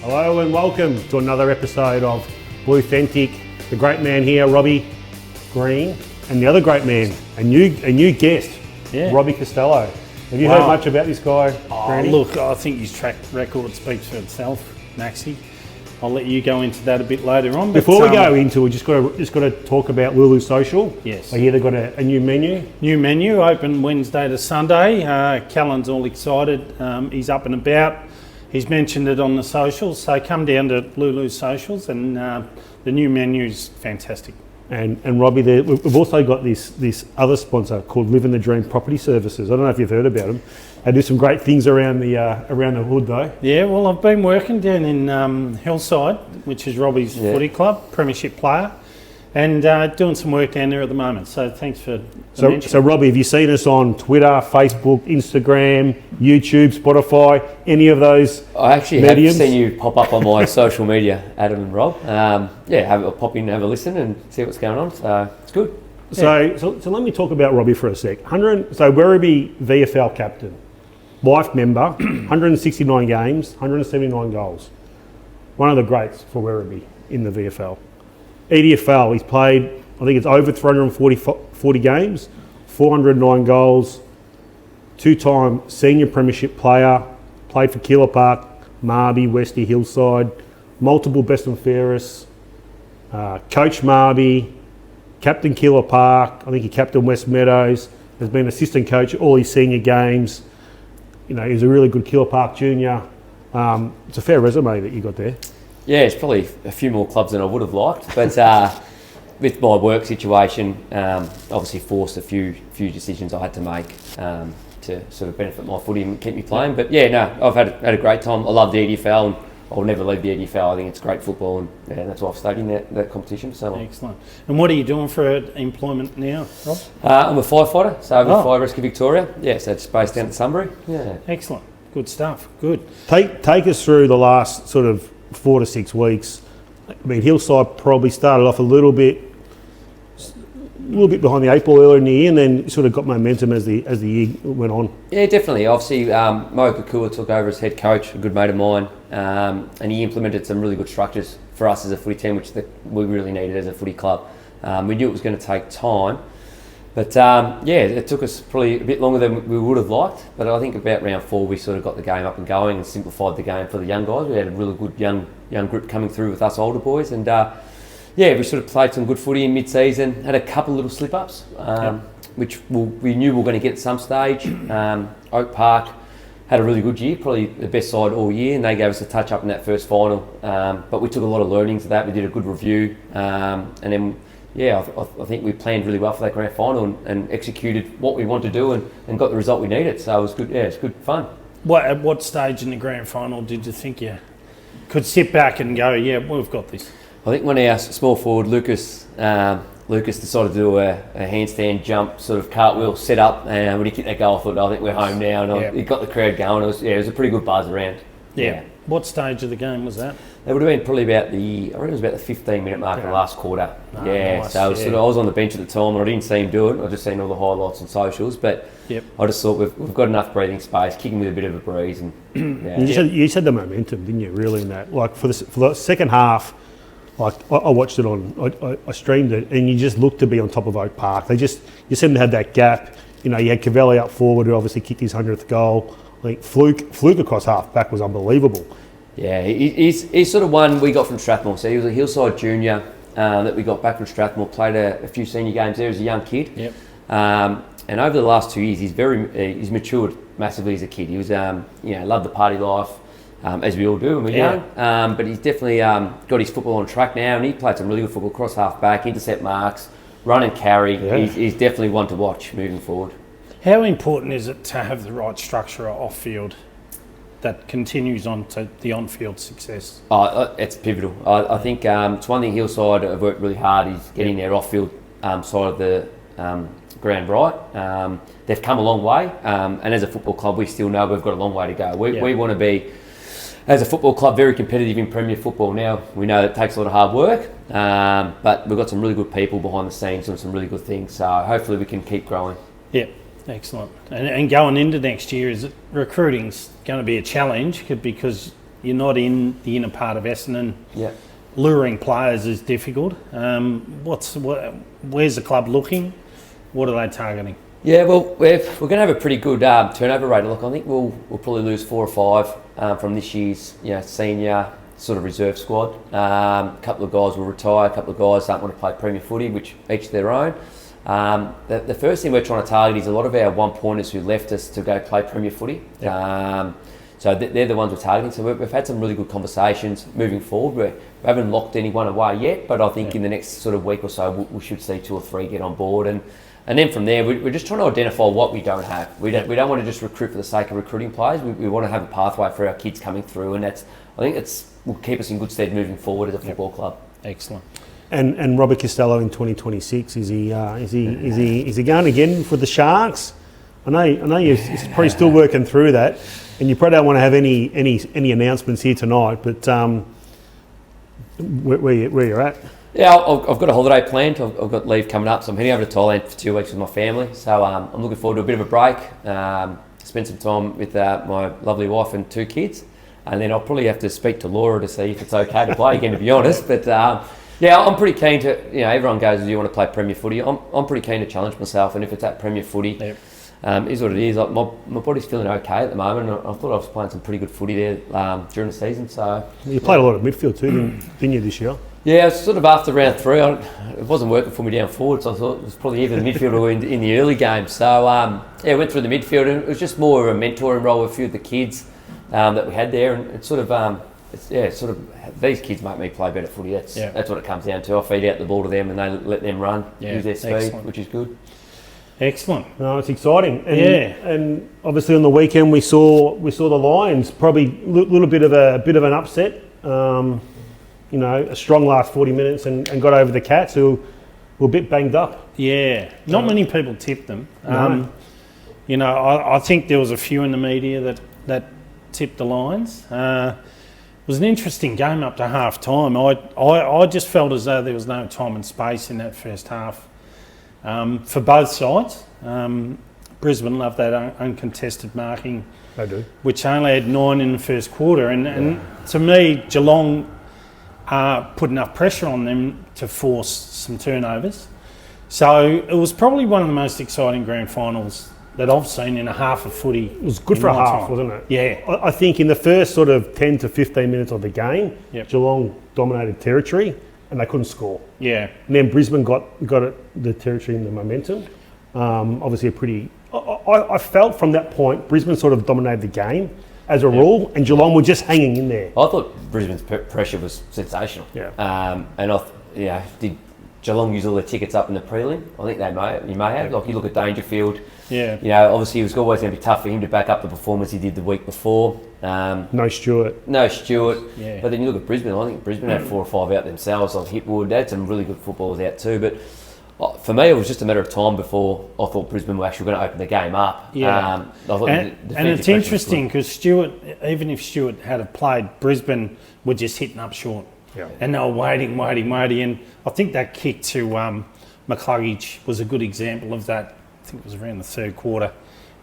Hello and welcome to another episode of Bluethentic. The great man here, Robbie Green, and the other great man, a new guest, Robbie Castello. Have you heard much about this guy? Look, I think his track record speaks for itself, Maxie. I'll let you go into that a bit later on. Before we go into it, just got to talk about Lulu Social. Yes. I hear they've got a new menu. New menu, open Wednesday to Sunday. Callan's all excited. He's up and about. He's mentioned it on the socials, so come down to Lulu Socials, and the new menu's fantastic. And Robbie, we've also got this other sponsor called Living the Dream Property Services. I don't know if you've heard about them. They do some great things around the hood, though. Yeah, well, I've been working down in Hillside, which is Robbie's footy club, premiership player, and doing some work down there at the moment. So thanks for the mention. So Robbie, have you seen us on Twitter, Facebook, Instagram, YouTube, Spotify, any of those? I actually mediums? have seen you pop up on my social media, Adam and Rob. Pop in and have a listen and see what's going on. So it's good. So let me talk about Robbie for a sec. Werribee VFL captain, life member, 169 games, 179 goals. One of the greats for Werribee in the VFL. EDFL, he's played, I think it's over 340 games, 409 goals, two-time senior premiership player, played for Keilor Park, Marby, Westy, Hillside, multiple best and fairest, coach Marby, captain Keilor Park, I think he captained West Meadows, has been assistant coach at all his senior games. You know, he was a really good Keilor Park junior. It's a fair resume that you got there. Yeah, it's probably a few more clubs than I would have liked, but with my work situation, obviously forced a few decisions I had to make to sort of benefit my footy and keep me playing. But yeah, no, I've had a great time. I love the EDFL and I'll never leave the EDFL. I think it's great football, and that's why I've stayed in that competition for so long. Excellent. And what are you doing for employment now, Rob? I'm a firefighter, so with Fire Rescue Victoria. Yeah, so it's based down at Sunbury. Yeah. Excellent. Good stuff. Good. Take us through the last sort of 4 to 6 weeks. I mean, Hillside probably started off a little bit behind the 8 ball earlier in the year, and then sort of got momentum as the year went on. Yeah, definitely. Obviously, Mo Kakua took over as head coach, a good mate of mine, and he implemented some really good structures for us as a footy team, which we really needed as a footy club. We knew it was going to take time, but it took us probably a bit longer than we would have liked. But I think about round 4, we sort of got the game up and going and simplified the game for the young guys. We had a really good young group coming through with us older boys, and we sort of played some good footy in mid-season. Had a couple little slip-ups, which we knew we were going to get at some stage. Oak Park had a really good year, probably the best side all year, and they gave us a touch up in that first final. But we took a lot of learnings of that. We did a good review, and then I think we planned really well for that grand final and executed what we wanted to do and got the result we needed. So it was good. Yeah, it's good fun. At what stage in the grand final did you think you could sit back and go, yeah, we've got this? I think when our small forward Lucas decided to do a handstand jump, sort of cartwheel set up, and when he kicked that goal, I thought, I think we're home now, and it got the crowd going. It was a pretty good buzz around. Yeah. What stage of the game was that? It would have been probably about the 15-minute mark of the last quarter. Nice. So I was on the bench at the time, and I didn't see him do it. I just seen all the highlights on socials, but I just thought we've got enough breathing space, kicking with a bit of a breeze, and You said the momentum, didn't you? Really, in that, like for the second half. Like I watched it I streamed it, and you just looked to be on top of Oak Park. You seemed to have that gap. You know, you had Cavelli up forward, who obviously kicked his 100th goal. I think Fluke across half back was unbelievable. Yeah, he's sort of one we got from Strathmore. So he was a Hillside junior that we got back from Strathmore. Played a few senior games there as a young kid. Yep. And over the last 2 years, he's matured massively as a kid. He was loved the party life. As we all do when we're young. But he's definitely got his football on track now, and he played some really good football, cross half back, intercept marks, run and carry. Yeah. He's definitely one to watch moving forward. How important is it to have the right structure off-field that continues on to the on-field success? It's pivotal. I think it's one thing Hillside have worked really hard is getting their off-field side of the ground right. They've come a long way, and as a football club, we still know we've got a long way to go. We want to be, as a football club, very competitive in Premier football now. We know that it takes a lot of hard work, but we've got some really good people behind the scenes doing some really good things. So hopefully we can keep growing. Yeah, excellent. And going into next year, is it recruiting's going to be a challenge because you're not in the inner part of Essendon. Yeah. Luring players is difficult. Where's the club looking? What are they targeting? Yeah, well, we're going to have a pretty good turnover rate. Look, I think we'll probably lose 4 or 5 from this year's senior sort of reserve squad. A couple of guys will retire. A couple of guys don't want to play Premier Footy, which each their own. The first thing we're trying to target is a lot of our one-pointers who left us to go play Premier Footy. Yep. So they're the ones we're targeting. So we've had some really good conversations moving forward. We haven't locked anyone away yet, but I think in the next sort of week or so we should see 2 or 3 get on board. And then from there, we're just trying to identify what we don't have. We don't want to just recruit for the sake of recruiting players. We want to have a pathway for our kids coming through, and I think will keep us in good stead moving forward as a football club. Excellent. And Robbie Castello in 2026, is he going again for the Sharks? I know you're probably still working through that, and you probably don't want to have any announcements here tonight. But where you're at? Yeah, I've got a holiday planned. I've got leave coming up, so I'm heading over to Thailand for 2 weeks with my family. So I'm looking forward to a bit of a break. Spend some time with my lovely wife and 2 kids, and then I'll probably have to speak to Laura to see if it's okay to play again, to be honest. But yeah, I'm pretty keen to. Everyone goes, "Do you want to play Premier Footy?" I'm pretty keen to challenge myself, and if it's at Premier Footy, is what it is. Like my body's feeling okay at the moment. I thought I was playing some pretty good footy there during the season. So you played a lot of midfield too, didn't you, this year? Yeah, sort of after round 3, it wasn't working for me down forward, so I thought it was probably either the midfield or in the early game. So I went through the midfield, and it was just more of a mentoring role with a few of the kids that we had there, and it's sort of these kids make me play better footy. That's what it comes down to. I feed out the ball to them, and they let them run, use their speed, which is good. Excellent. No, it's exciting. And obviously on the weekend we saw the Lions probably a little bit of an upset. A strong last 40 minutes and got over the Cats, who were a bit banged up. Yeah, not many people tipped them. No. I think there was a few in the media that tipped the Lions. It was an interesting game up to half time. I just felt as though there was no time and space in that first half for both sides. Brisbane loved that uncontested marking. They do. Which only had 9 in the first quarter. And to me, Geelong put enough pressure on them to force some turnovers. So it was probably one of the most exciting grand finals that I've seen in a half of footy. It was good for a half, wasn't it? Yeah. I think in the first sort of 10 to 15 minutes of the game, Geelong dominated territory and they couldn't score. Yeah. And then Brisbane got the territory and the momentum. Obviously I felt from that point, Brisbane sort of dominated the game as a rule, and Geelong were just hanging in there. I thought Brisbane's pressure was sensational. Yeah. And did Geelong use all their tickets up in the prelim? I think you may have. Like you look at Dangerfield. Yeah. Obviously it was always going to be tough for him to back up the performance he did the week before. No Stewart. Yeah. But then you look at Brisbane. I think Brisbane had 4 or 5 out themselves. Like Hipwood, they had some really good footballers out too. But for me, it was just a matter of time before I thought Brisbane were actually going to open the game up. Yeah. And it's interesting because Stewart, even if Stewart had have played, Brisbane were just hitting up short. Yeah. And they were waiting. And I think that kick to McCluggage was a good example of that. I think it was around the third quarter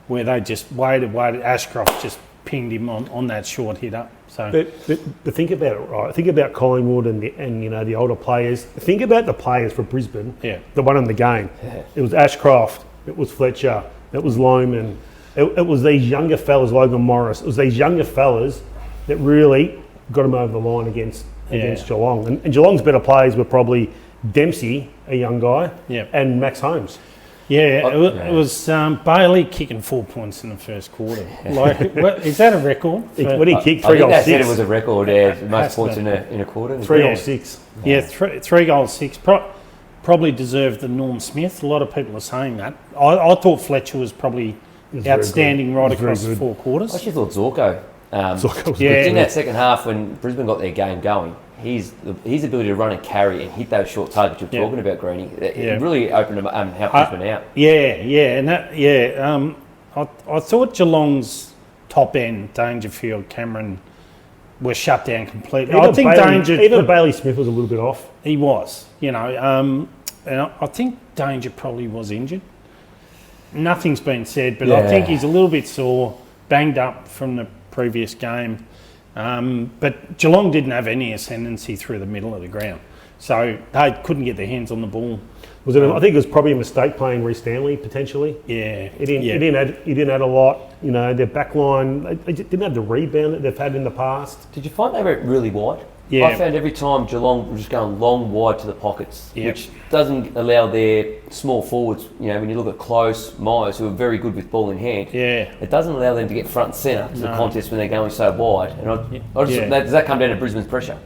where they just waited. Ashcroft just pinged him on that short hit up. So, but think about it, right? Think about Collingwood and the older players. Think about the players for Brisbane. Yeah. The one in the game. Yeah. It was Ashcroft. It was Fletcher. It was Lohman. It was these younger fellas, Logan Morris. It was these younger fellas that really got them over the line against Geelong. And Geelong's better players were probably Dempsey, a young guy, and Max Holmes. Yeah, it was Bailey kicking 4 points in the first quarter. Is that a record? What did he kick? 3 goals, 6? I think they said it was a record, most points in a quarter. 3 goals, 6. Yeah, 3 goals, 6. Probably deserved the Norm Smith. A lot of people are saying that. I thought Fletcher was probably outstanding right across the 4 quarters. I actually thought Zorko. Zorko was in that second half when Brisbane got their game going, his ability to run and carry and hit those short targets you're talking about, Greeny, it really opened them up and helped Brisbane out. I thought Geelong's top end, Dangerfield, Cameron, were shut down completely. Even Bailey Smith was a little bit off. He was, and I think Danger probably was injured. Nothing's been said, but I think he's a little bit sore, banged up from the previous game. But Geelong didn't have any ascendancy through the middle of the ground, so they couldn't get their hands on the ball. I think it was probably a mistake playing Reece Stanley potentially. Yeah, He didn't add a lot. You know, their back line, they just didn't have the rebound that they've had in the past. Did you find they went really wide? Yeah. I found every time Geelong was just going long, wide to the pockets, Yep. which doesn't allow their small forwards, you know, when you look at Close, Myers, who are very good with ball in hand, Yeah. it doesn't allow them to get front and centre to the contest when they're going so wide. And does that come down to Brisbane's pressure?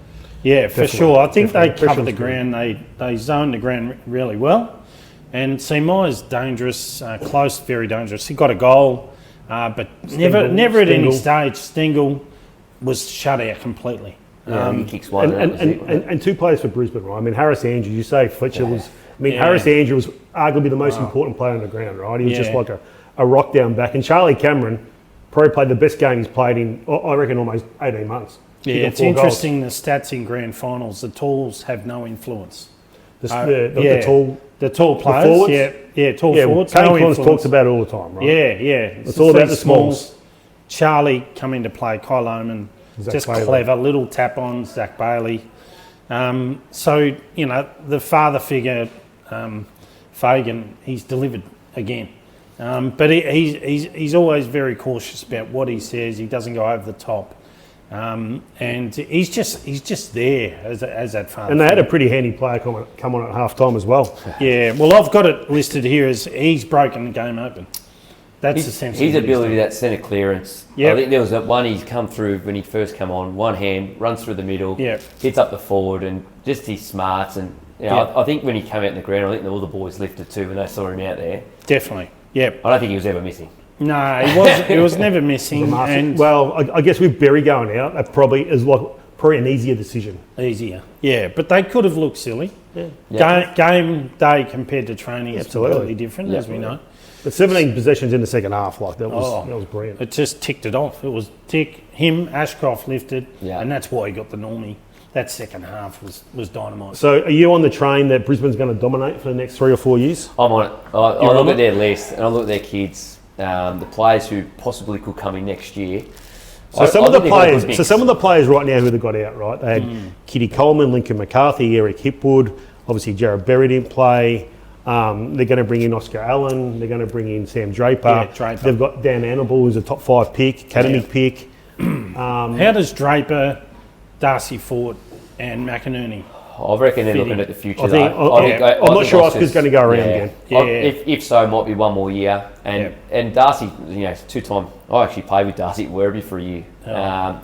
Yeah, for sure. I think they Definitely. covered the ground. They zoned the ground really well. And see, Myers dangerous, Close, very dangerous. He got a goal, but never at any stage. Stengel was shut out completely. He kicks one. And two players for Brisbane, right? I mean, Harris Andrews, you say Fletcher was... I mean, Yeah. Harris Andrews was arguably the most important player on the ground, right? He was just like a rock down back. And Charlie Cameron probably played the best game he's played in, I reckon, almost 18 months. Yeah, it's interesting, the stats in grand finals. The talls have no influence. The tall players, forwards? tall forwards. Kane No Collins influence. talks about it all the time, right? It's all about the these smalls. Charlie come into play, Kyle Oman, Zach just Bailey. clever, little tap on, Zach Bailey. So, you know, the father figure, Fagan, he's delivered again. But he's always very cautious about what he says. He doesn't go over the top. And he's just there as that father. And they had a pretty handy player come on at half time as well. Yeah, well, I've got it listed here as he's broken the game open. That's essentially his ability, that centre clearance. Yep. I think there was that one he's come through when he first come on, one hand, runs through the middle, Yep. hits up the forward, and just his smarts. And you know, Yep. I think when he came out in the ground, I think all the boys lifted too when they saw him out there. Definitely. Yep. I don't think he was ever missing. No, he was never missing. And Well, I guess with Berry going out, that probably is probably an easier decision. easier. Yeah, but they could have looked silly. Yeah. Game day compared to training is Absolutely. completely different, as we know. But 17 possessions in the second half, that was brilliant. It just ticked it off. It was him, Ashcroft lifted, Yeah. and that's why he got the normie. That second half was dynamite. So are you on the train that Brisbane's going to dominate for the next 3 or 4 years? I'm on it. I on look it? at their list and I look at their kids, the players who possibly could come in next year. So some of the players right now who they've got out, right? They had Kitty Coleman, Lincoln McCarthy, Eric Hipwood. Obviously, Jared Berry didn't play. They're going to bring in Oscar Allen. They're going to bring in Sam Draper. Yeah, Draper. They've got Dan Annable, who's a top 5 pick, academy pick. How does Draper, Darcy Fort, and McInerney? I reckon they're looking at the future. I think, I'm not sure Oscar's going to go around again. If so, it might be one more year. And Darcy, you know, 2-time. I actually played with Darcy at Werribee for a year.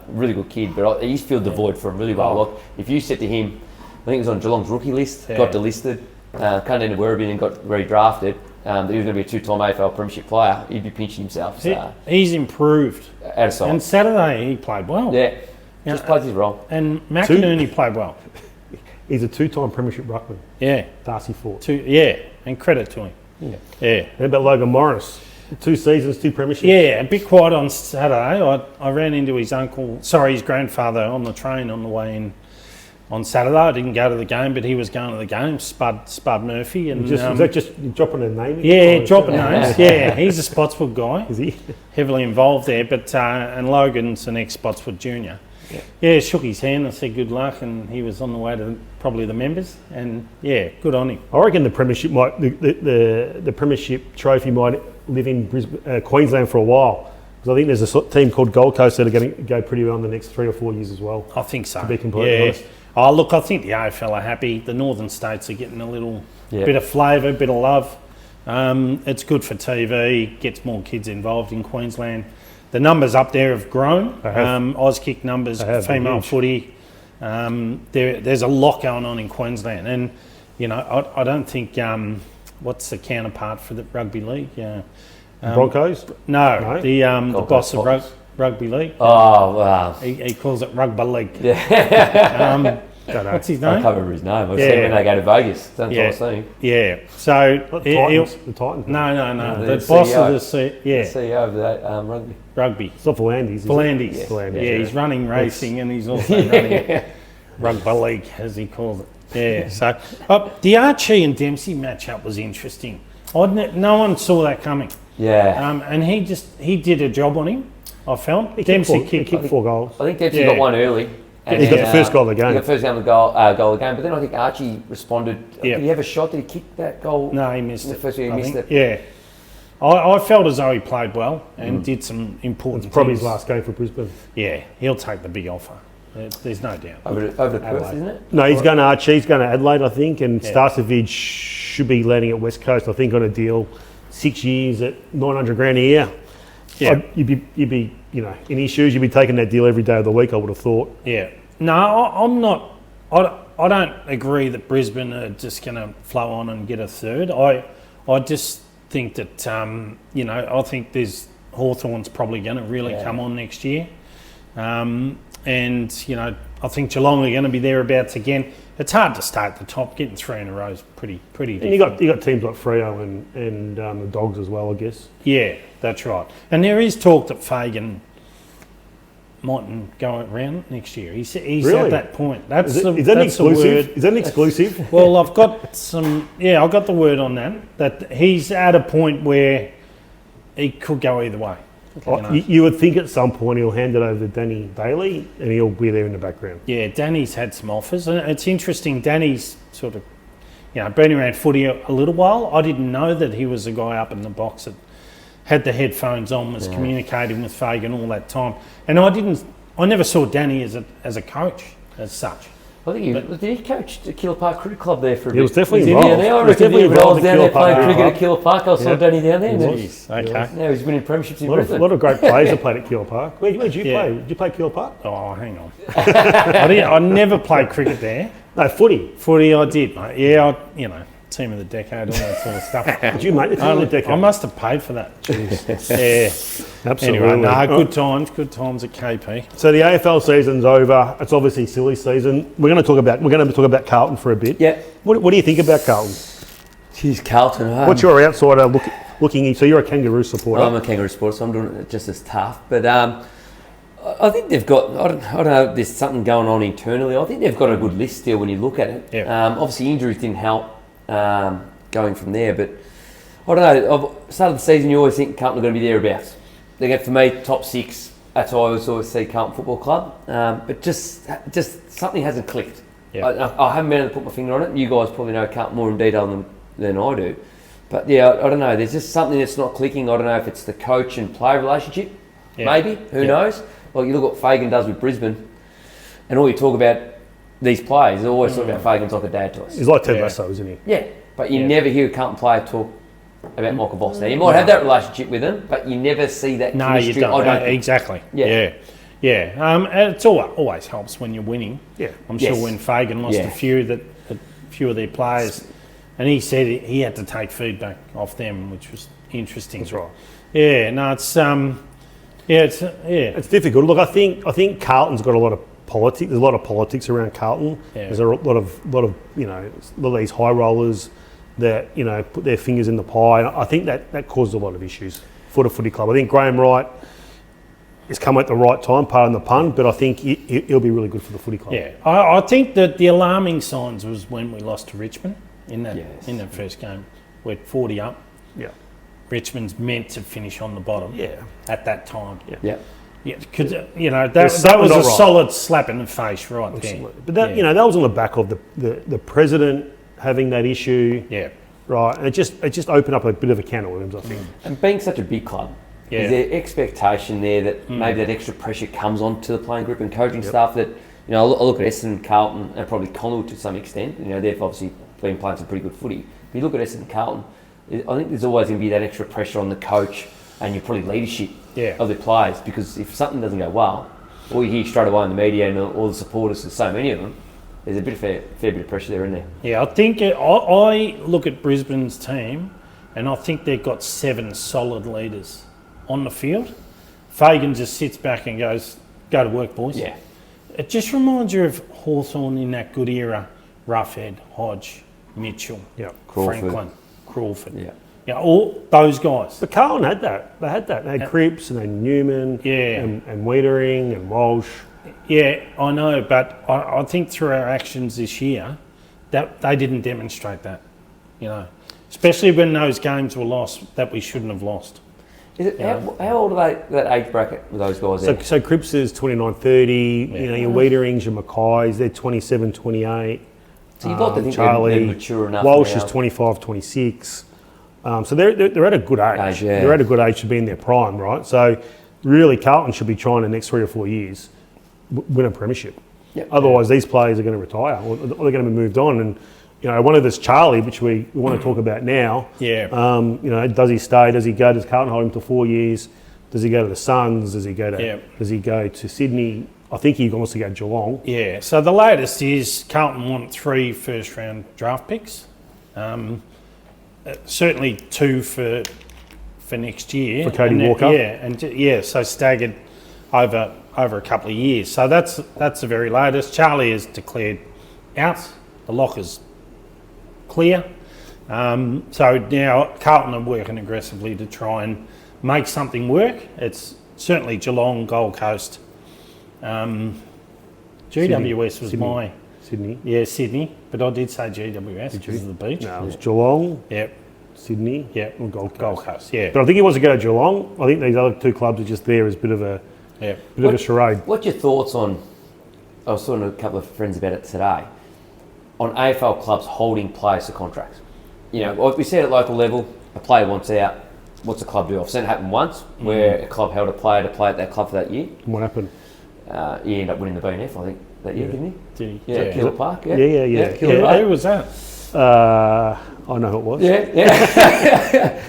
Really good kid, but he's filled the void for him really well. Like, if you said to him, I think he was on Geelong's rookie list, got delisted, came into Werribee and got redrafted. That he was going to be a 2-time AFL Premiership player. He'd be pinching himself. So, He's improved. out of sight. And Saturday he played well. Yeah, just plays his role. And McInerney played well. He's a 2-time premiership ruckman, Yeah. Darcy Fort. And credit to him. Yeah. And about Logan Morris, 2 seasons, 2 premierships. Yeah, a bit quiet on Saturday. I ran into his grandfather on the train on the way in on Saturday. I didn't go to the game, but he was going to the game, Spud Murphy. And Is that just dropping a name? yeah, dropping names. Yeah, he's a Spotswood guy. Is he? Heavily involved there, but and Logan's an ex-Spotswood junior. Yeah, shook his hand and said good luck, and he was on the way to probably the members, and yeah, good on him. I reckon the premiership the premiership trophy might live in Queensland for a while, because I think there's a team called Gold Coast that are going to go pretty well in the next 3 or 4 years as well. I think so. To be completely honest. Oh, look, I think the AFL are happy. The northern states are getting a little bit of flavour, bit of love. It's good for TV, gets more kids involved in Queensland. The numbers up there have grown. Auskick numbers, female footy. There's a lot going on in Queensland, and you know, I don't think what's the counterpart for the rugby league? Broncos? No, the boss of rugby league. Oh, wow. He calls it rugby league. Yeah. What's his I name? can't remember his name. I've seen him when they go to Vegas. That's what I've seen. Yeah. So The Titans. No. The The boss CEO. of the CEO of that rugby. rugby. It's not Volandis, is it? Volandis. Volandis, Yeah, he's running racing and he's also running rugby league, as he calls it. Yeah. So the Archie and Dempsey matchup was interesting. No one saw that coming. Yeah. And he did a job on him. I felt. He Dempsey kicked 4 goals. I think Dempsey Yeah. got one early. He got the first goal of the game. He got the first goal of the game, but then I think Archie responded. Yeah. Did he have a shot? Did he kick that goal? No, he missed In the it. first year he I missed think. it. Yeah. I felt as though he played well and did some important It's probably his things. last game for Brisbane. Yeah, he'll take the big offer. There's no doubt. Over to Perth, Adelaide. isn't it? No, he's going to Archie. He's going to Adelaide, I think, and Yeah. Starcevic should be landing at West Coast, I think, on a deal 6 years at 900 grand a year. Yeah. You'd be, in his shoes, you'd be taking that deal every day of the week, I would have thought. Yeah. No, I'm not. I don't agree that Brisbane are just going to flow on and get a third. I just think that, I think there's Hawthorn's probably going to really come on next year. I think Geelong are going to be thereabouts again. It's hard to stay at the top. Getting 3 in a row is pretty And you got teams like Freo and the Dogs as well, I guess. Yeah, that's right. And there is talk that Fagan mightn't go around next year. He's Really? at that point. That's Is the that an exclusive? word. Is that an exclusive? Well, I've got I got the word on that he's at a point where he could go either way. You would think at some point he'll hand it over to Danny Bailey and he'll be there in the background. Yeah, Danny's had some offers, and it's interesting. Danny's sort of, been around footy a little while. I didn't know that he was a guy up in the box that had the headphones on, was communicating with Fagan all that time. And I never saw Danny as a coach as such. I think did he coach the Keeler Park Cricket Club there for a bit? He was definitely Was he involved. down there? I He was reckon definitely when I was involved down in there Keeler Park playing cricket Club. at Keeler Park, I saw Yeah. Danny down there. Jeez, okay. Now he's winning premierships in A Brisbane. lot of great players have played at Keeler Park. Where'd you Yeah. play? Did you play Keeler Park? Oh, hang on. I never played cricket there. No, footy. Footy, I did, mate. Yeah, team of the decade, all that sort of stuff. Did you make the team of the decade? I must have paid for that. Jeez. Absolutely. Anyway, good times at KP. So the AFL season's over. It's obviously silly season. We're going to talk about Carlton for a bit. Yeah. What do you think about Carlton? Jeez, Carlton. What's your outsider looking in? So you're a Kangaroo supporter. I'm a Kangaroo supporter, so I'm doing it just as tough. But I think they've got, I don't know if there's something going on internally. I think they've got a good list still when you look at it. Yeah. Obviously, injuries didn't help going from there. But I don't know. Start of the season, you always think Carlton are going to be thereabouts. They get, for me, top 6. That's how I always see Carlton Football Club. But just something hasn't clicked. Yeah. I haven't been able to put my finger on it. You guys probably know Carlton more in detail than I do. But yeah, I don't know. There's just something that's not clicking. I don't know if it's the coach and player relationship. Yeah. Maybe. Who knows? Like, you look at what Fagan does with Brisbane, and all you talk about these players, you always talk about Fagan's like a dad to us. He's like Ted Yeah. Lasso, isn't he? Yeah, but you never hear a Carlton player talk about Michael Voss. Now, you might have that relationship with him, but you never see that No, chemistry. you don't. I don't think. Exactly. Yeah. Yeah. And it's always helps when you're winning. Yeah. I'm Yes. sure when Fagan lost Yeah. a few of their players, and he said he had to take feedback off them, which was interesting. That's right. Yeah. No, it's It's difficult. Look, I think Carlton's got a lot of politics. There's a lot of politics around Carlton. Yeah. There's a lot of these high rollers that put their fingers in the pie. And I think that causes a lot of issues for the footy club. I think Graham Wright has come at the right time, pardon the pun, but I think he'll be really good for the footy club. Yeah, I think that the alarming signs was when we lost to Richmond in that Yes. in that first game. We're 40 up. Yeah. Richmond's meant to finish on the bottom. Yeah. At that time. Yeah. Yeah, because that There's was something a not right. solid slap in the face right there. Absolutely. But that that was on the back of the president having that issue. Yeah. Right. And it just opened up a bit of a can of worms, I think. And being such a big club, Yeah. is there expectation there that maybe that extra pressure comes onto the playing group and coaching staff that, I look at Essendon, Carlton and probably Collingwood to some extent, they've obviously been playing some pretty good footy. But you look at Essendon and Carlton, I think there's always going to be that extra pressure on the coach and your probably leadership of the players, because if something doesn't go well, all you hear straight away in the media and all the supporters, there's so many of them, there's a fair bit of pressure there, isn't there? Yeah, I think I look at Brisbane's team and I think they've got 7 solid leaders on the field. Fagan just sits back and goes, go to work, boys. Yeah. It just reminds you of Hawthorn in that good era. Roughhead, Hodge, Mitchell, Crawford. Franklin, Crawford. Yeah. All those guys. But Carlton had that. They had that. They had Cripps and they had Newman and Wiedering and Walsh. Yeah, I know, but I think through our actions this year, that they didn't demonstrate that, especially when those games were lost that we shouldn't have lost. Is it, how old are they, that age bracket with those guys there? So Cripps is 29, 30. You know, your Weederings, your Mackays, they're 27, 28. So you'd like to think Charlie, they're mature enough Walsh now. is 25, 26. So they're at a good age. Yeah. They're at a good age to be in their prime, right? So really, Carlton should be trying the next 3 or 4 years win a premiership. Yep. Otherwise, these players are going to retire or they're going to be moved on. And you know, one of us, Charlie, which we want to talk about now. Yeah. You know, does he stay? Does he go? Does Carlton hold him to 4 years? Does he go to the Suns? Does he go to? Yep. Does he go to Sydney? I think he wants to go to Geelong. Yeah, so the latest is Carlton want 3 first-round draft picks. Certainly 2 for next year. For Cody and Walker? So staggered over a couple of years. So that's the very latest. Charlie has declared out. The locker's clear. So now Carlton are working aggressively to try and make something work. It's certainly Geelong, Gold Coast. GWS was Sydney. Sydney. Yeah, Sydney. But I did say GWS because of the beach. No, it was Geelong, Yep. Sydney, Yep. and Gold Coast. Gold Coast. Yeah. But I think he wants to go to Geelong. I think these other 2 clubs are just there as a bit of a charade. What's your thoughts on, I was talking to a couple of friends about it today, on AFL clubs holding players to contracts? You know, like we said at local level, a player wants out, what's the club do? I've seen it happen once where a club held a player to play at that club for that year. And what happened? He ended up winning the BNF, I think, that year, didn't he? Did he? Yeah, Keeler Park. Yeah, Yeah. Keeler Park. Who was that? I know who it was. Yeah.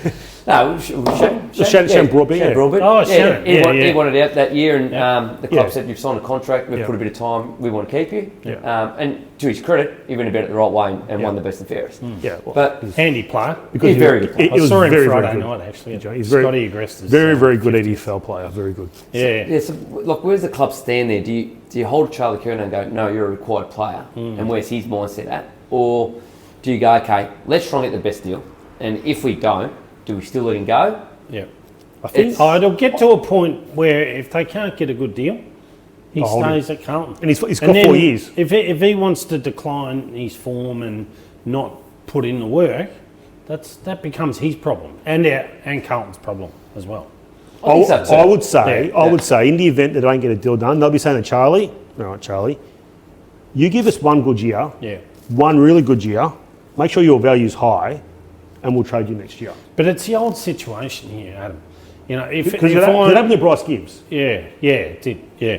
No, Shannon Broadbent, yeah. Broadbent. Oh, Shannon. He wanted out that year, and the club Yeah. said, "You've signed a contract. We've Yeah. put a bit of time. We want to keep you." Yeah. And to his credit, he went about it the right way and won the best and fairest. Yeah, well, But Handy player. because he's very good. It I was saw him very, Friday very good. night actually. He's very, Scotty Agresta's, very good EFL player. Very good. Yeah. yeah, so look, where's the club stand there? Do you hold Charlie Kerner and go, "No, you're a required player," and where's his mindset at? Or do you go, "Okay, let's try and get the best deal, and if we don't, do we still let him go?" Yeah. I think, It'll get to a point where if they can't get a good deal, he hold him. stays at Carlton. and he's got And then 4 years. If he wants to decline his form and not put in the work, that becomes his problem and Carlton's problem as well. I think so too. I would say, Yeah. I would say, in the event that they don't get a deal done, they'll be saying to Charlie, "All right, Charlie, you give us one good year, Yeah. one really good year. Make sure your value's high, and we'll trade you next year." But it's the old situation here, Adam. You know, if Because it happened to Bryce Gibbs. it did, yeah.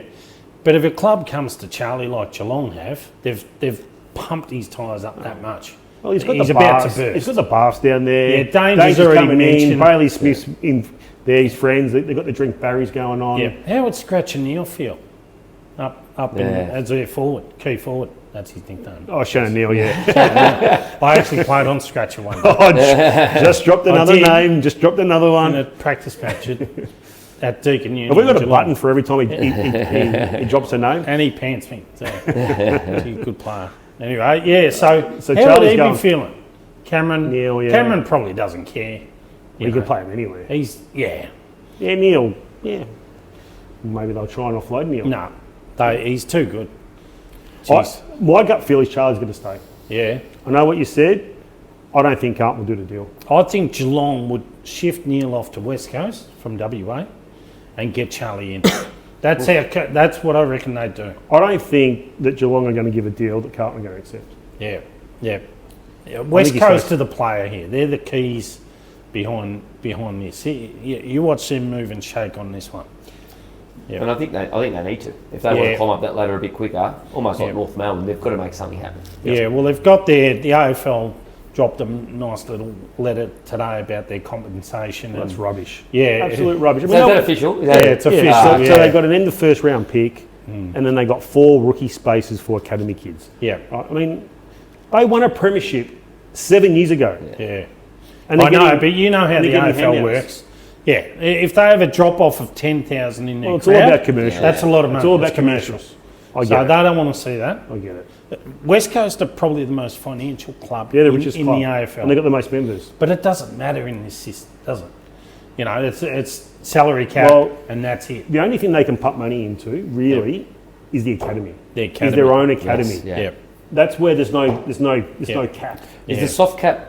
But if a club comes to Charlie like Geelong have, they've pumped his tyres up that much. Well, he's got He's the about bars. to burst. He's got the bars down there. Yeah, Danger's already coming mentioned. in. Bailey Smith's in there. His friends. They've got the drink Barry's going on. Yeah. How would Scratch and Neil feel? Up in as their forward, key forward. That's his nickname. Oh, Shannon Neal, yeah. I actually played on Scratch at one day. Oh, just dropped another did. name. Just dropped another In one. a practice match at Deakin Union. Have we got a Geelong. button for every time he drops a name? And he pants me. So he's a good player. Anyway, yeah. So how Charlie's would he going- be feeling? Cameron. Neil, yeah. Cameron probably doesn't care. We could play him anywhere. He's Yeah, Neil. Yeah. Maybe they'll try and offload Neil. no. He's too good. My gut feel is Charlie's going to stay. Yeah. I know what you said. I don't think Carlton will do the deal. I think Geelong would shift Neil off to West Coast from WA and get Charlie in. That's what I reckon they'd do. I don't think that Geelong are going to give a deal that Carlton are going to accept. Yeah. West he's Coast like- are the player here. They're the keys behind this. You watch them move and shake on this one. Yeah. And I think they need to. If they want to climb up that ladder a bit quicker, almost like North Melbourne, they've got to make something happen. Yeah, well, they've got the AFL dropped a nice little letter today about their compensation. That's rubbish. Yeah. Absolute rubbish. I Is mean, that official? Is Yeah, that it's official. So Yeah. they got an end of first round pick, and then they got 4 rookie spaces for academy kids. Yeah. I mean, they won a premiership 7 years ago. Yeah. And I they're know, getting- but you know how and the they're getting AFL handouts. works. Yeah, if they have a drop off of 10,000 in their Well, it's all crowd, about commercials. That's a lot of money. It's all about It's commercials. I So get it. they don't want to see that. I get it. West Coast are probably the most financial club They're the richest in club. the AFL. And they've got the most members. But it doesn't matter in this system, does it? You know, it's salary cap Well, and that's it. The only thing they can put money into, really, is the academy. The Is academy. their own academy. Yes, yeah. Yeah. That's where there's no cap. Is Yeah. the soft cap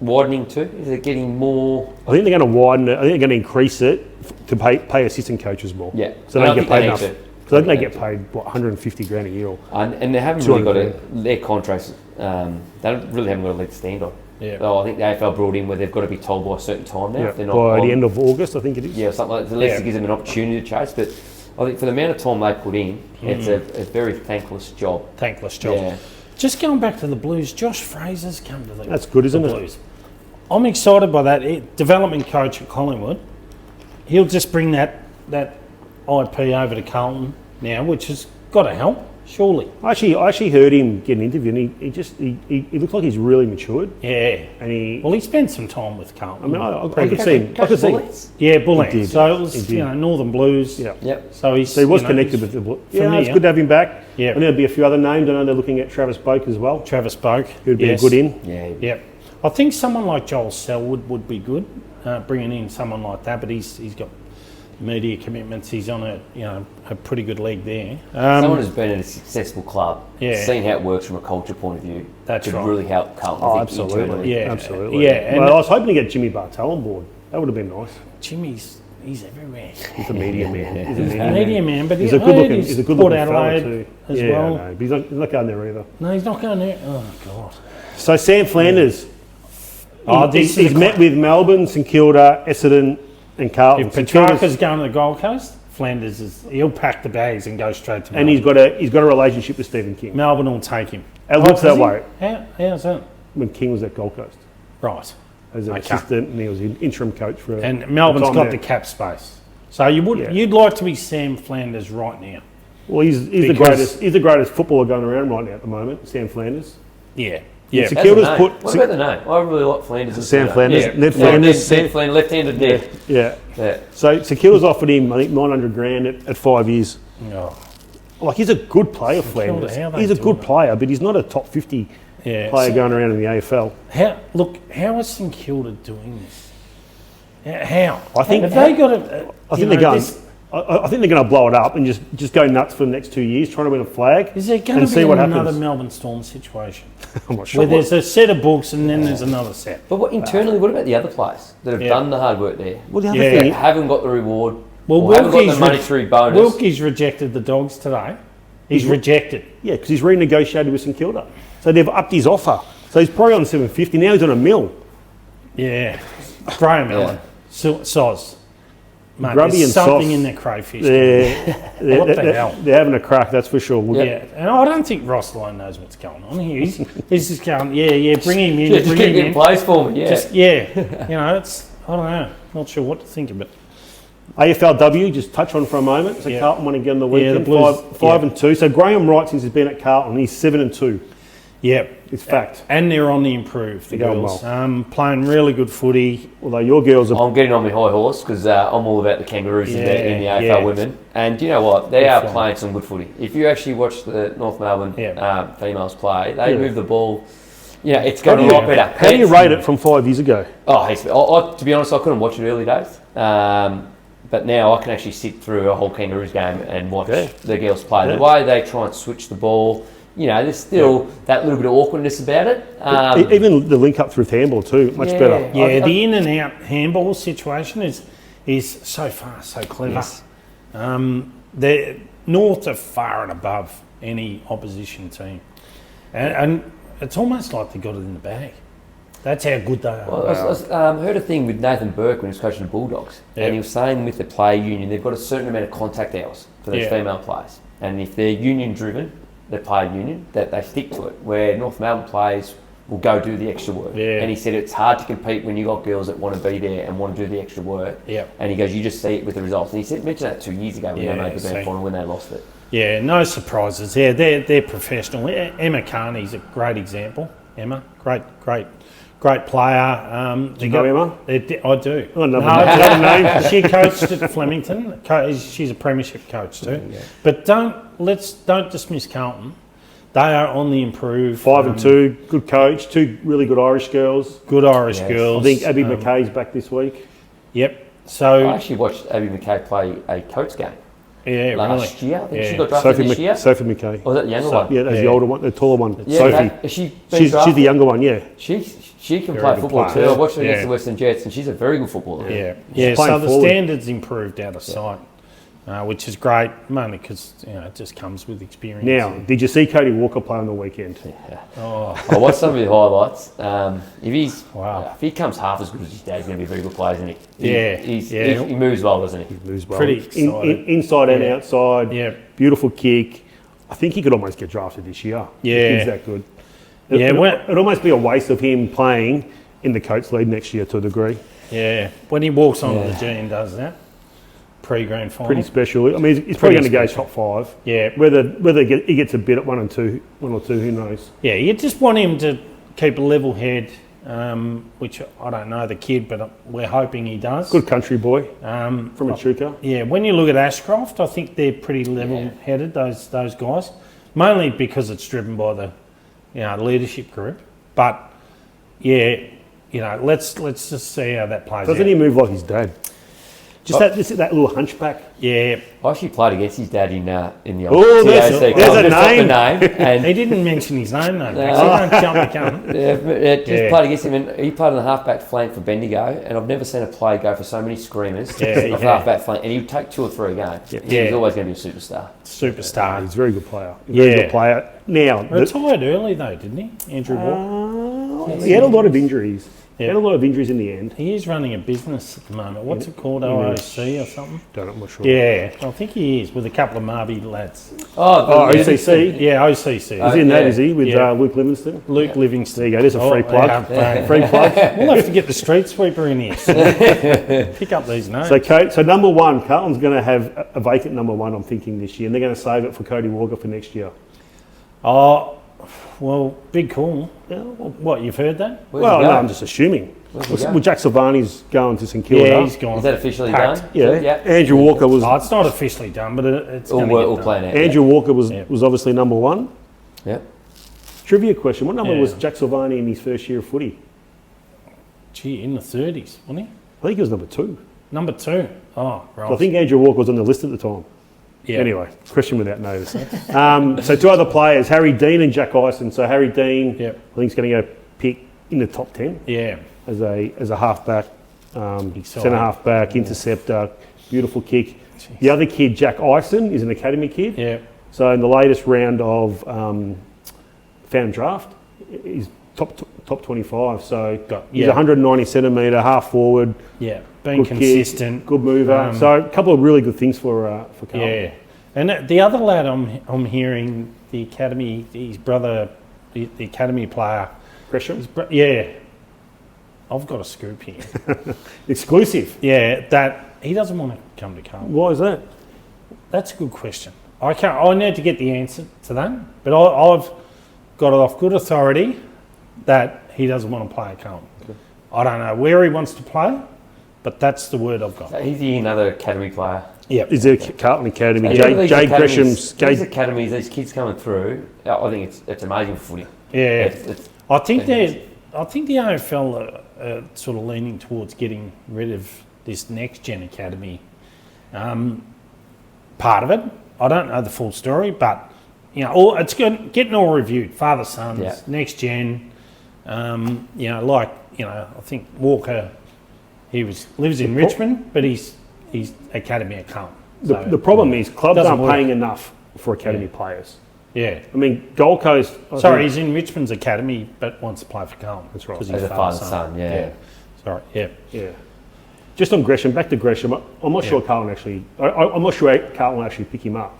widening too? Is it getting more? I think they're going to widen it. I think they're going to increase it to pay assistant coaches more. Yeah. So they And I don't get think they paid need enough. to. Because I think they get paid, 150 grand a year. Or And they haven't really got 200 their contracts. They don't really haven't got a leg to stand on. Yeah. So I think the AFL brought in where they've got to be told by a certain time now. yeah, If they're not by on, the end of August, I think it is. yeah, something like that. At least it gives them an opportunity to chase. But I think for the amount of time they put in, it's a very thankless job. Thankless job. Yeah. Just going back to the Blues, Josh Fraser's come to the That's good, isn't it? Blues. I'm excited by that. Development coach at Collingwood. He'll just bring that IP over to Carlton now, which has got to help, surely. I actually heard him get an interview, and he looks like he's really matured. Yeah. And Well, he spent some time with Carlton. I mean, I could see him. I could see. Yeah, Bullet. He did. So it was, He did. Northern Blues. Yeah. Yep. So he's. So he was you know, connected he's with the. Yeah, familiar. it's good to have him back. Yeah. And there'll be a few other names. I know they're looking at Travis Boak as well. Travis Boak. Who'd be a good in. Yeah. Yep. I think someone like Joel Selwood would be good, bringing in someone like that. But he's got media commitments. He's on a pretty good leg there. Someone who's been at a successful club, Yeah. seen how it works from a culture point of view, That's could right. really help Carlton. Oh, I think, absolutely. internally. Yeah. Absolutely. Yeah, and- Well, I was hoping to get Jimmy Bartel on board. That would have been nice. He's everywhere. He's a media man. He's a Media man, but He's a good looking. he's He's a good Port looking fella Adelaide too. as yeah, well. I know, but he's not going there either. No, he's not going there. Oh God. So Sam Flanders. This He's is met with Melbourne, St Kilda, Essendon, and Carlton. If St Petrarca's Kilda's- going to the Gold Coast, he'll pack the bags and go straight to and Melbourne. he's got a relationship with Stephen King. Melbourne will take him. It looks does that he? way How's that? when King was at Gold Coast Right. as an Okay. assistant, and he was an interim coach for. And Melbourne's time got there. the cap space. So you'd like to be Sam Flanders right now. Well, he's the greatest. He's the greatest footballer going around right now at the moment. Sam Flanders. Yeah. Yeah. Yeah. St That's Kilda's the name. put. What about the name? I really like Flanders. as Sam the Flanders. name. Ned Yeah. Flanders. Ned Flanders, left-handed Ned. Yeah. Yeah. So St Kilda's offered him, I think, 900 grand at 5 years. Oh, Like, he's a good player, Flanders. how they He's a do good it. player, but he's not a top 50 yeah. player So going around in the AFL. how is St Kilda doing this? How? I think- have they got a? I think they're going. I think they're going to blow it up and just go nuts for the next 2 years, trying to win a flag. Is there going and to see be what another happens. Melbourne Storm situation I'm not sure. where there's a set of books and then there's another set? But internally, what about the other players that have Yeah. done the hard work there? Well, the other Yeah. thing That is, haven't got the reward. Well, or haven't got the Wilkie's monetary bonus. Wilkie's rejected the Dogs today. He's rejected. yeah, because he's renegotiated with St Kilda, so they've upped his offer. So he's probably on 750 now. He's on $1 million. Yeah. Graham Allen. Soz. Mate, Grubby there's and something Sauce. in the crayfish. They're, What the hell? they're having a crack, that's for sure. Yeah, and I don't think Ross alone knows what's going on here. He's just going, bring him in, Just bring keep him getting in. plays for me, yeah. It's, I don't know, not sure what to think of it. AFLW, just touch on for a moment. So Yeah. Carlton won again the Yeah, the weekend, Blues, 5-2. So Graham Wright, since he's been at Carlton, he's 7-2. Yeah, It's fact. and they're on the improve, the They're going girls. Playing really good footy. Although your girls are I'm getting on my high horse because I'm all about the Kangaroos in the AFL yeah. women. And you know what? They They're are flying. playing some good footy. If you actually watch the North Melbourne Yeah. females play, they Yeah. move the ball. Yeah, it's going a lot better. How do you rate it from 5 years ago? Oh, to be honest, I couldn't watch it early days. But now I can actually sit through a whole Kangaroos game and watch the girls play. Yeah. The way they try and switch the ball, there's still that little bit of awkwardness about it. Even the link up through handball too, much better. Yeah, the in and out handball situation is so fast, so clever. Yes. They're North are far and above any opposition team, and it's almost like they got it in the bag. That's how good they are. Well, I heard a thing with Nathan Burke when he was coaching the Bulldogs, Yeah. and he was saying with the player union, they've got a certain amount of contact hours for these Yeah. female players, and if they're union driven, the player union, that they stick to it. Where North Melbourne players will go do the extra work, Yeah. and he said it's hard to compete when you got girls that want to be there and want to do the extra work. Yeah. And he goes, you just see it with the results. And he mentioned that 2 years ago when Yeah, they made the grand see. final when they lost it. Yeah, no surprises. Yeah, they're professional. Emma Carney's a great example. Emma, great player. Do you know Emma? I do. Oh, another name. She coached at Flemington. She's a premiership coach too. Yeah. But don't dismiss Carlton. They are on the improve. 5-2, good coach, 2 really good Irish girls. Good Irish Yes. girls. I think Abby McKay's back this week. Yep. So I actually watched Abby McKay play a coach game. Yeah, last year. I think she Yeah. got drafted this year. Sophie McKay. Or was that the younger one? Yeah, that's the Yeah. older one, the taller one. Yeah, Sophie. has she been She's drafted? the younger one, yeah. She can Very play good football player. too. I watched her against Yeah. the Western Jets, and she's a very good footballer. Yeah, playing so the forward. standards improved out of sight, which is great, mainly because it just comes with experience. Now, did you see Cody Walker play on the weekend? Yeah. Oh, I watched some of his highlights. Wow. If he comes half as good as his dad, he's going to be a very good player, isn't he? Yeah, He moves well, doesn't he? Moves well. Pretty excited. Inside and Yeah. outside. Yeah. Beautiful kick. I think he could almost get drafted this year. Yeah. He's that good. Yeah, It'd almost be a waste of him playing in the Coates league next year to a degree. yeah. When he walks onto the G and does that, pre-grand final. Pretty special. I mean, he's probably going to go special. top 5. Yeah. Whether he gets a bit at 1 or 2, who knows? Yeah, you just want him to keep a level head, which I don't know the kid, but we're hoping he does. Good country boy Um, from Echuca. Yeah, when you look at Ashcroft, I think they're pretty level-headed. Those guys, mainly because it's driven by the leadership group. But yeah, let's just see how that plays Doesn't out. he move like his dad? Just that little hunchback. Yeah, I actually played against his dad in the Oh, there's TAC. a I've just got name. the name, and he didn't mention his name though. Max. He don't jump the gun. just played against him, and he played on the half-back flank for Bendigo, and I've never seen a player go for so many screamers Yeah, off yeah. half-back flank, and he would take 2 or 3 a game. Yeah. He's always going to be a superstar. Superstar. He's a very good player. Very good player. Now, Retired early though, didn't he, Andrew Walker? he had a lot of injuries. He Yeah. had a lot of injuries in the end. He is running a business at the moment. What's it called? OOC or something? I'm not sure. Yeah, I think he is with a couple of Marby lads. OCC. Yeah, OCC. He's in that, yeah. is he, with Yeah. Luke Livingston? Luke Livingston. There you go. There's a free plug. yeah. Free plug. We'll have to get the street sweeper in here. Pick up these names. So number 1, Carlton's going to have a vacant number 1, I'm thinking, this year, and they're going to save it for Cody Walker for next year. Oh, well, big call. What, you've heard that? Where's Well, he no, going? I'm just assuming. Where's he going? Well, Jack Silvani's going to St Kilda. Yeah, he's gone. Is that officially Packed. done? Yeah. Andrew Walker was Oh, it's not officially done, but it's going to All get playing done. out. Andrew Walker was Yeah. obviously number 1. Yeah. Trivia question: what number Yeah. was Jack Silvani in his first year of footy? Gee, in the 30s, wasn't he? I think he was number 2. Number 2. Oh, right. So I think Andrew Walker was on the list at the time. yeah. Anyway, question without notice. So 2 other players, Harry Dean and Jack Ison. So Harry Dean, Yep. I think, is going to go pick in the top 10 Yeah. as a halfback, Exciting. centre halfback, interceptor, beautiful kick. The other kid, Jack Ison, is an academy kid. Yeah. So in the latest round of fan draft, he's top 25. So he's yeah. 190 centimetre, half forward, Yeah. Being good consistent. kick, good mover. So a couple of really good things for Carlton. Yeah. And the other lad I'm hearing, the academy, his brother, the academy player. Gresham, Yeah. I've got a scoop here. exclusive. Yeah, that he doesn't want to come to Carlton. Why is that? That's a good question. I need to get the answer to that, but I've got it off good authority that he doesn't want to play at Carlton. Okay. I don't know where he wants to play, but that's the word I've got. So he's another academy player. Yeah. Is there Carlton Academy? So Jay these Gresham's. These academies, these kids coming through, I think it's amazing for footy. Yeah. It's I think fantastic. the AFL are sort of leaning towards getting rid of this next gen academy part of it. I don't know the full story, but it's getting all reviewed. Father sons, Yeah. next gen. I think Walker, lives in Richmond, but he's academy at Carlton. The problem is clubs doesn't aren't work. paying enough for academy players. Yeah. I mean, Gold Coast. I Sorry, think- he's in Richmond's academy, but wants to play for Carlton. That's right. 'cause As he's a father son, yeah. Sorry, yeah. Yeah. Just on Gresham, back to Gresham. I'm not sure Carlton actually. I'm not sure Carlton will actually pick him up.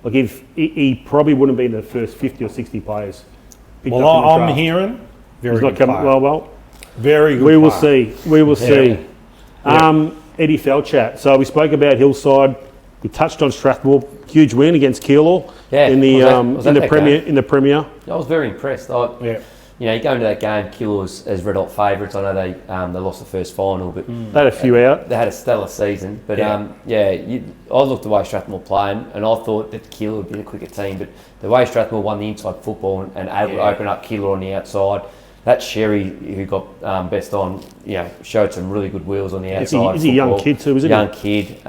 Like if he probably wouldn't be in the first 50 or 60 players. picked Well, up in the I'm draft. hearing very He's good not coming. player. Well. Very good. We will player. see. We will see. Yeah. Eddie Felchat. So we spoke about Hillside. We touched on Strathmore. Huge win against Keilor in the Was that that Premier. game? In the Premier. I was very impressed. Yeah. You go into that game, Killers as red hot favourites. I know they lost the first final, but They had a few out. they had a stellar season. But Yeah. I looked the way Strathmore played, and I thought that Keilor would be a quicker team. But the way Strathmore won the inside football and able to open up Keilor on the outside, that Sherry who got best on, showed some really good wheels on the outside. He's a young football. kid too, isn't Young he? kid.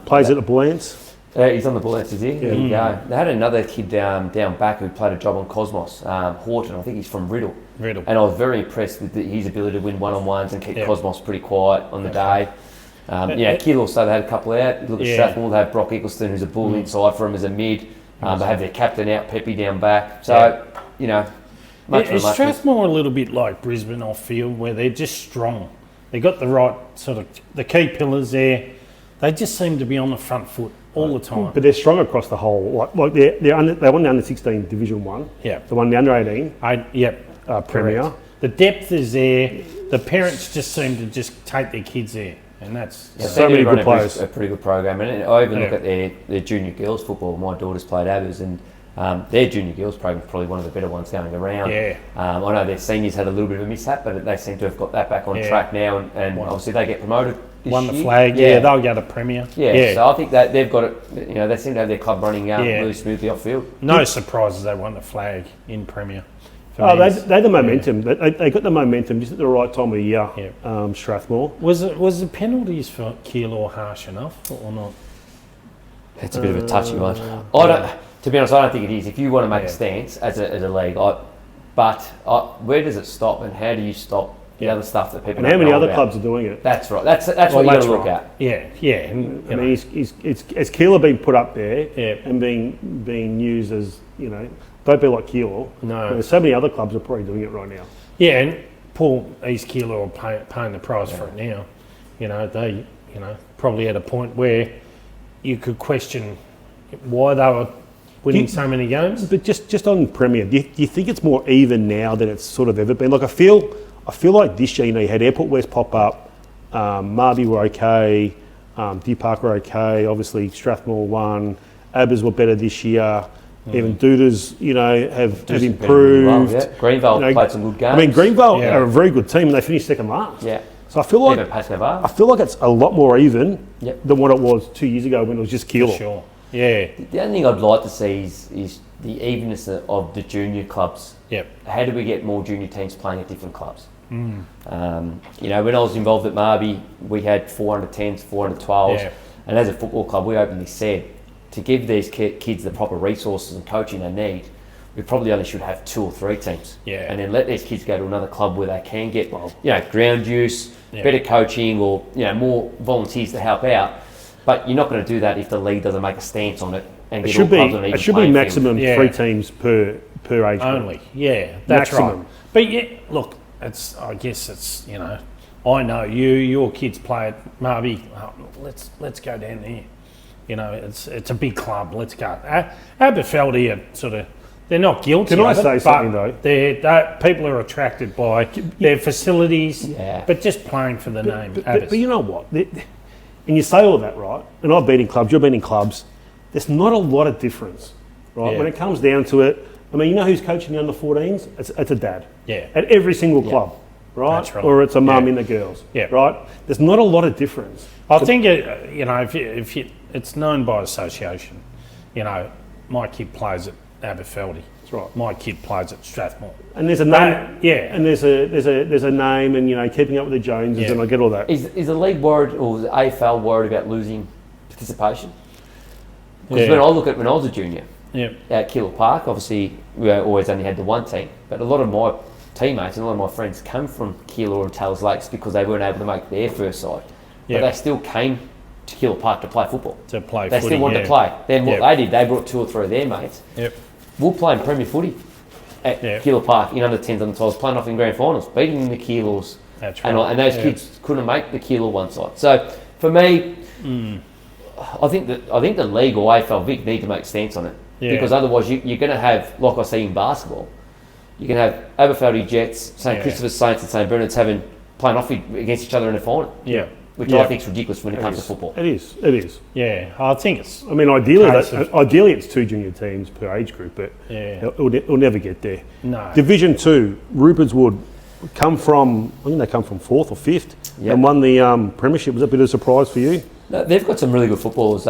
Plays at the Bullants. He's on the ball, is he? There you go. They had another kid down back who played a job on Cosmos, Horton. I think he's from Riddle. And I was very impressed with his ability to win one-on-ones and keep Cosmos pretty quiet on the day. Kiel also, they had a couple out. Look at Strathmore, they have Brock Eccleston, who's a bull inside for him as a mid. They have their captain out, Pepe down back. So, Is Strathmore a little bit like Brisbane off field, where they're just strong? They got the right sort of the key pillars there. They just seem to be on the front foot all the time. But they're strong across the whole. Like they won the under 16 Division 1. Yeah. They won the under 18. Premier. Correct. The depth is there. The parents just seem to just take their kids there, and that's so many good players. A pretty good program, and I even look at their junior girls football. My daughter's played Abbas, and their junior girls program is probably one of the better ones going around. I know their seniors had a little bit of a mishap, but they seem to have got that back on track now, and obviously they get promoted. Won the flag, they'll go to Premier. So I think that they've got it. They seem to have their club running really smoothly off field. No surprises they won the flag in Premier. They had the momentum. They got the momentum just at the right time of the year. Strathmore. Was the penalties for Keilor harsh enough or not? It's a bit of a touchy one. To be honest, I don't think it is. If you want to make a stance as a league, where does it stop, and how do you stop the other stuff that people? And how many other clubs are doing it? That's right. That's what you got to look at. And, I mean, it's Keilor being put up there and being used as don't be like Keilor. No, there's so many other clubs are probably doing it right now. Yeah, and East Keilor are paying the price for it now. They probably at a point where you could question why they were winning so many games. But just on Premier, do you think it's more even now than it's sort of ever been? Like I feel like this year, you had Airport West pop up, Marby were okay, Deer Park were okay, obviously Strathmore won, Abbas were better this year, even Dooders, have improved. Well, Greenvale played some good games. I mean, Greenvale are a very good team and they finished second last. Yeah. So I feel like it's a lot more even than what it was 2 years ago when it was just Keilor. Sure. Yeah. The only thing I'd like to see is the evenness of the junior clubs. Yep. How do we get more junior teams playing at different clubs? When I was involved at Marby, we had 410s, 412s, and as a football club, we openly said to give these kids the proper resources and coaching they need, we probably only should have 2 or 3 teams. And then let these kids go to another club where they can get, ground use, better coaching, or more volunteers to help out. But you're not going to do that if the league doesn't make a stance on it and get all clubs on an even It should be maximum field. 3 teams per age group. Only. Yeah, that's maximum. right. But look, I guess it's I know your kids play at Marby. Oh, let's go down there. It's a big club. Let's go. Aberfeldy are sort of. They're not guilty. Can I say something though? People are attracted by their facilities, but just playing for the name. But you know what? And you say all that, right? And I've been in clubs, you've been in clubs. There's not a lot of difference, right? When it comes down to it, I mean, you know who's coaching the under-14s? It's a dad. Yeah. At every single club, right? That's right. Or it's a mum in the girls, right? There's not a lot of difference. I think if it's known by association. My kid plays at Aberfeldy. That's right. My kid plays at Strathmore. And there's a name, and there's a name, and keeping up with the Joneses, and I get all that. Is the league worried, or the AFL worried about losing participation? Because when I was a junior at Keilor Park, obviously we always only had the one team, but a lot of my teammates and a lot of my friends come from Keilor and Taylors Lakes because they weren't able to make their first side, but they still came to Keilor Park to play football. They still wanted to play. Then what they did, they brought 2 or 3 of their mates. We'll play in Premier Footy at Keilor Park in under 10s, under 12s, playing off in grand finals, beating the Keilors. That's right. And those kids couldn't make the Keilor one side. So for me, I think the league or AFL Vic need to make a stance on it. Because otherwise you're going to have, like I see in basketball, you can have Aberfeldy Jets, St Christopher's Saints and St Bernard's playing off against each other in a final. Which I think is ridiculous when it comes to football. It is. Yeah, I think it's. I mean, ideally it's 2 junior teams per age group, but it'll never get there. No. Division 2, Rupert's Wood come from 4th or 5th and won the premiership. Was that a bit of a surprise for you? No, they've got some really good footballers.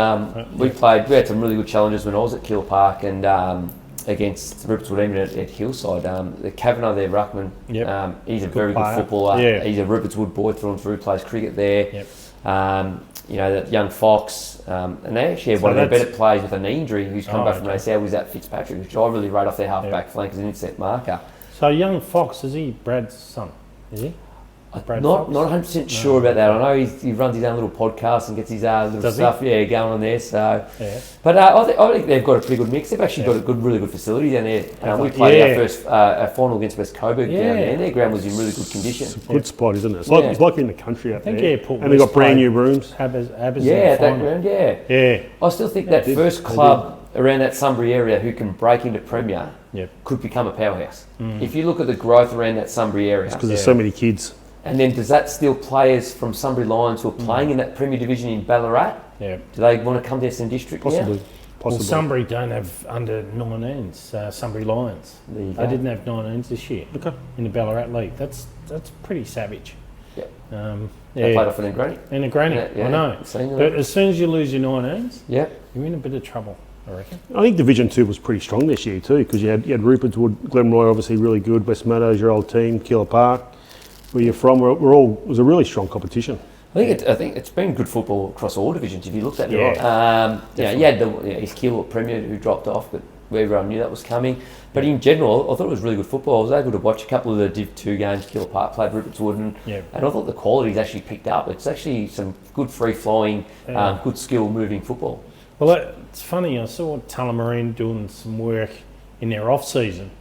We had some really good challenges when I was at Keilor Park and against Rupert's Wood, even at Hillside. The Kavanagh there, Ruckman, he's a very good footballer. He's a Rupert's Wood boy through and through, plays cricket there. that young Fox, and they actually had one of their better players with a knee injury who's come back from ACL was that Fitzpatrick, which I really rate off their half-back flank as an intercept marker. So young Fox, is he Brad's son? Is he? Not 100% sure about that. I know he runs his own little podcast and gets his little stuff going on there. So, but I think they've got a pretty good mix. They've actually got a really good facility down there. We played our first final against West Coburg down there, and their ground was in really good condition. It's a good spot, isn't it? It's like in the country up there. And they've got brand new rooms. That ground, yeah. I still think that first club around that Sunbury area who can break into Premier could become a powerhouse. If you look at the growth around that Sunbury area, because there's so many kids. And then does that steal players from Sunbury Lions who are playing in that Premier Division in Ballarat? Yeah. Do they want to come to Eastern District Possibly. now? Well, Sunbury don't have under 19s, Sunbury Lions. They didn't have 19s this year in the Ballarat League. That's pretty savage. Yeah. They played off in a granny. In a granny, I know. But as soon as you lose your 19s, you're in a bit of trouble, I reckon. I think Division 2 was pretty strong this year too, because you had Rupert's Wood, Glenroy obviously really good, West Meadows, your old team, Keilor Park. Where you're from, it was a really strong competition. I think it's been good football across all divisions. If you looked at it, you had East Keilor Premier who dropped off, but everyone knew that was coming. But in general, I thought it was really good football. I was able to watch a couple of the Div 2 games. Keilor Park played Rupert's Wood, and I thought the quality's actually picked up. It's actually some good free flowing, good skill moving football. Well, it's funny. I saw Tullamarine doing some work in their off season.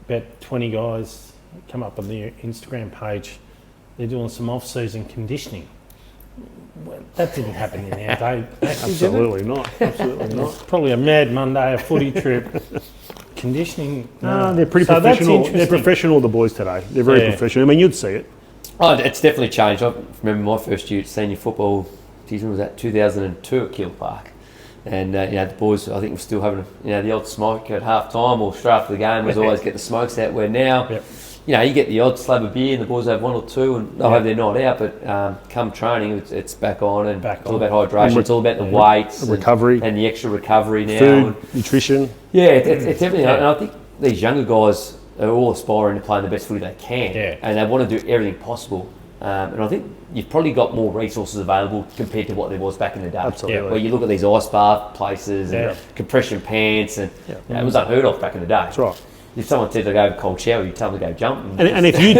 About 20 guys come up on their Instagram page. They're doing some off-season conditioning. Well, that didn't happen in our day. Absolutely not. Absolutely not. Probably a mad Monday, a footy trip. Conditioning. No, they're pretty professional. They're professional, the boys today. They're very professional. I mean, you'd see it. Oh, it's definitely changed. I remember my first year at senior football season was at 2002 at Keilor Park. And the boys, I think, were still having the odd smoke at half time or straight after the game. Was always get the smokes out. Where now, you get the odd slab of beer and the boys have one or two and they'll have their night out. But come training, it's back on and it's all about hydration. It's all about the weights, recovery, and the extra recovery now. Food, nutrition. Yeah, it's everything. And I think these younger guys are all aspiring to play the best footy they can, and they want to do everything possible. And I think you've probably got more resources available compared to what there was back in the day. Absolutely. Where you look at these ice bath places and compression pants, and it was unheard of back in the day. That's right. If someone said to go cold shower, you tell them to go jump. And if you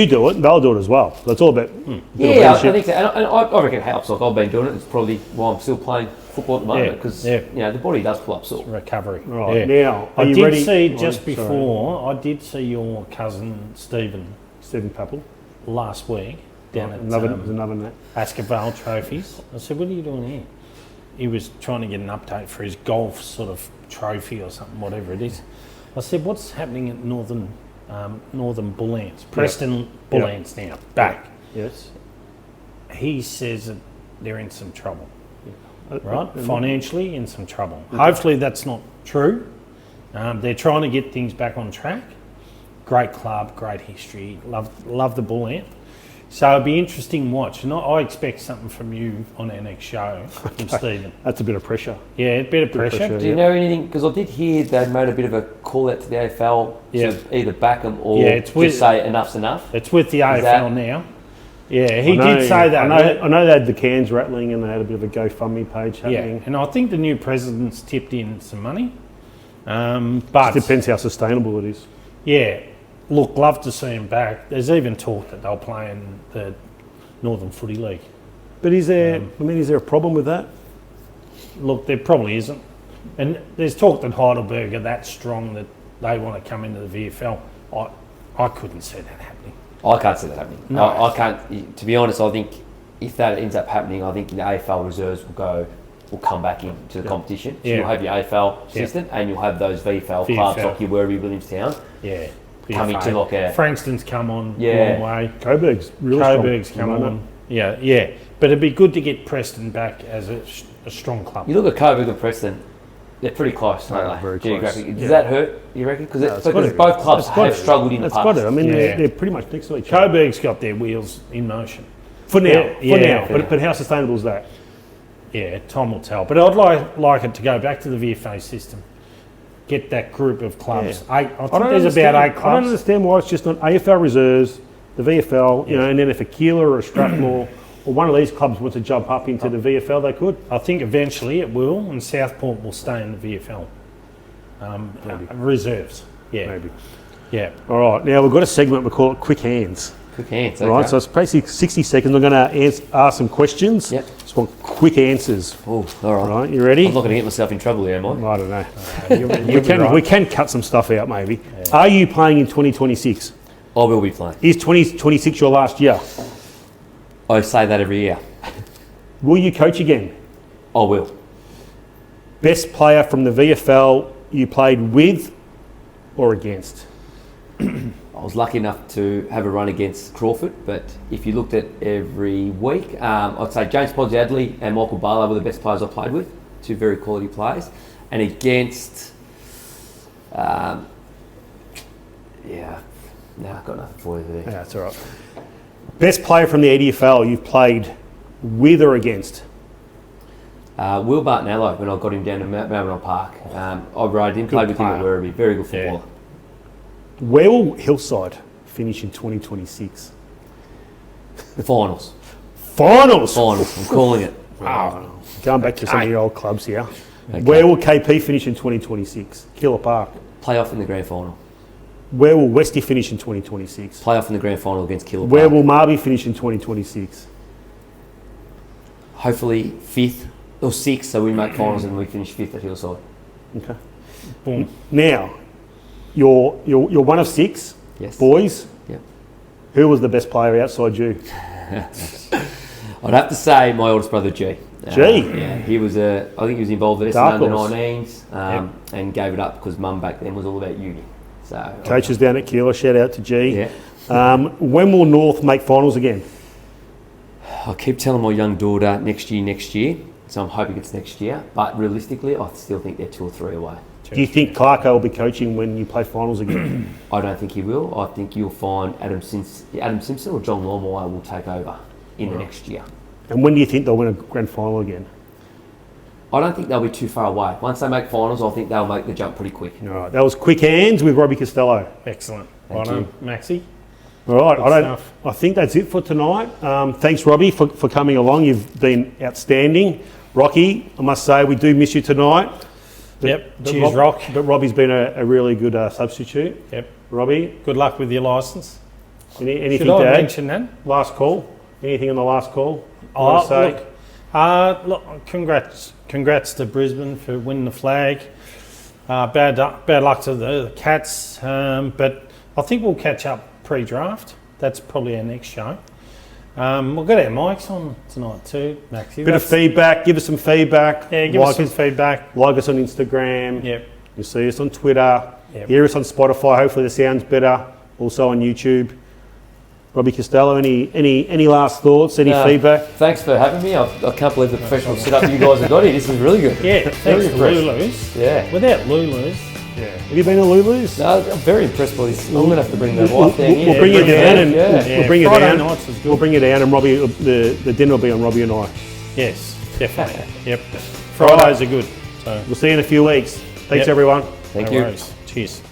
do it, they'll do it as well. So it's all about I think so. And I reckon it helps. Like I've been doing it. It's probably why I'm still playing football at the moment because the body does pull up sore. Recovery. Right. Now, I did see just before. I did see your cousin Stephen Papple last week down at another Ascot Vale Trophies. I said, "What are you doing here?" He was trying to get an update for his golf sort of trophy or something, whatever it is. I said, "What's happening at Northern Bull Ants? Preston Bull Ants now back." Yes. He says that they're in some trouble, right? Financially in some trouble. Hopefully that's not true. They're trying to get things back on track. Great club, great history. Love the Bull Ant. So it'd be interesting to watch. And I expect something from you on our next show, from Stephen. That's a bit of pressure. Yeah, a bit of pressure. Do you know anything? Because I did hear they made a bit of a call out to the AFL to either back them or just say enough's enough. It's with the AFL now. Yeah, he did say that. I know they had the cans rattling and they had a bit of a GoFundMe page happening. Yeah, and I think the new president's tipped in some money. But it depends how sustainable it is. Yeah. Look, love to see him back. There's even talk that they'll play in the Northern Footy League. But is there a problem with that? Look, there probably isn't. And there's talk that Heidelberg are that strong that they want to come into the VFL. I couldn't see that happening. I can't see that happening. No. I can't. To be honest, I think if that ends up happening, I think the AFL reserves will come back into the competition. So you'll have your AFL system and you'll have those VFL clubs like your Werribee, Williamstown. Yeah. Coming to like a... Frankston's come on a long way. Coburg's really Coburg's come on. Yeah. But it'd be good to get Preston back as a strong club. You look at Coburg and Preston, they're pretty close, aren't they? Very geographically. close. Does that hurt, you reckon? Because both clubs have struggled in the past. Got it. I mean, they're pretty much next to each other. Coburg's got their wheels in motion. For now. But how sustainable is that? Yeah, time will tell. But I'd like it to go back to the VFA system. Get that group of clubs. Yeah. I think there's about 8 clubs. I don't understand why it's just on AFL reserves, the VFL, and then if a Keilor or a Strathmore one of these clubs wants to jump up into the VFL, they could. I think eventually it will, and Southport will stay in the VFL. Reserves. Yeah. Maybe. Yeah. All right, now we've got a segment, we call it Quick Hands. Quick hands. All right, so it's basically 60 seconds. I'm going to ask some questions. Yep. Just want quick answers. Oh, all right. All right, you ready? I'm not going to get myself in trouble here, am I? I don't know. We can cut some stuff out, maybe. Yeah. Are you playing in 2026? I will be playing. Is 2026 your last year? I say that every year. Will you coach again? I will. Best player from the VFL you played with or against? I was lucky enough to have a run against Crawford, but if you looked at every week, I'd say James Podge-Adley and Michael Barlow were the best players I played with, two very quality players. And against, I've got nothing for you there. Yeah, that's all right. Best player from the EDFL you've played with or against? Will Bartonello, when I got him down to Maribyrnong Park. I rode him, played with him at Werribee. Very good footballer. Yeah. Where will Hillside finish in 2026? Finals. Finals? Finals, I'm calling it. Wow. Going back to some of your old clubs here. Okay. Where will KP finish in 2026? Killer Park. Playoff in the grand final. Where will Westie finish in 2026? Playoff in the grand final against Killer Park. Where will Marby finish in 2026? Hopefully 5th or 6th, so we make finals and we finish 5th at Hillside. Okay. Boom. Now, you're one of 6 Yes. boys. Yep. Who was the best player outside you? I'd have to say my oldest brother G. Yeah, he was I think he was involved at Dark Essendon horse. under-19s and gave it up because Mum back then was all about uni. So Coaches down at Keeler, shout out to G. Yeah. When will North make finals again? I keep telling my young daughter next year. So I'm hoping it's next year. But realistically, I still think they're 2 or 3 away. Do you think Clarko will be coaching when you play finals again? I don't think he will. I think you'll find Adam Simpson or John Longmire will take over in the next year. And when do you think they'll win a grand final again? I don't think they'll be too far away. Once they make finals, I think they'll make the jump pretty quick. All right, that was Quick Hands with Robbie Castello. Excellent. Thank Right you. on, Maxi. All right, Good stuff. I think that's it for tonight. Thanks, Robbie, for coming along. You've been outstanding. Rocky, I must say, we do miss you tonight. Cheers, Rock. But Robbie's been a really good substitute. Yep. Robbie, Good luck with your licence. anything Should to I add? mention that? Last call? Anything on the last call? Look, congrats to Brisbane for winning the flag. Bad luck to the Cats, but I think we'll catch up pre-draft. That's probably our next show. We'll get our mics on tonight too, Maxi. Bit of feedback. Give us some feedback. Yeah, give us some feedback. Like us on Instagram. Yep. You'll see us on Twitter. Yep. Hear us on Spotify. Hopefully the sound's better. Also on YouTube. Robbie Castello, any last thoughts? Any feedback? Thanks for having me. I can't believe the professional setup you guys have got here. This is really good. Yeah, thanks to Lulu's. Yeah. Without Lulu's. Yeah. Have you been to Lulu's? No, I'm very impressed by this. I'm going to have to bring my wife down here. We'll bring you down and we'll bring you Friday down. nights is good. We'll bring you down and Robbie, the dinner will be on Robbie and I. Yes, definitely. Yep. Fridays are good. So We'll see you in a few weeks. Thanks, Yep. everyone. Thank no you. worries. Cheers.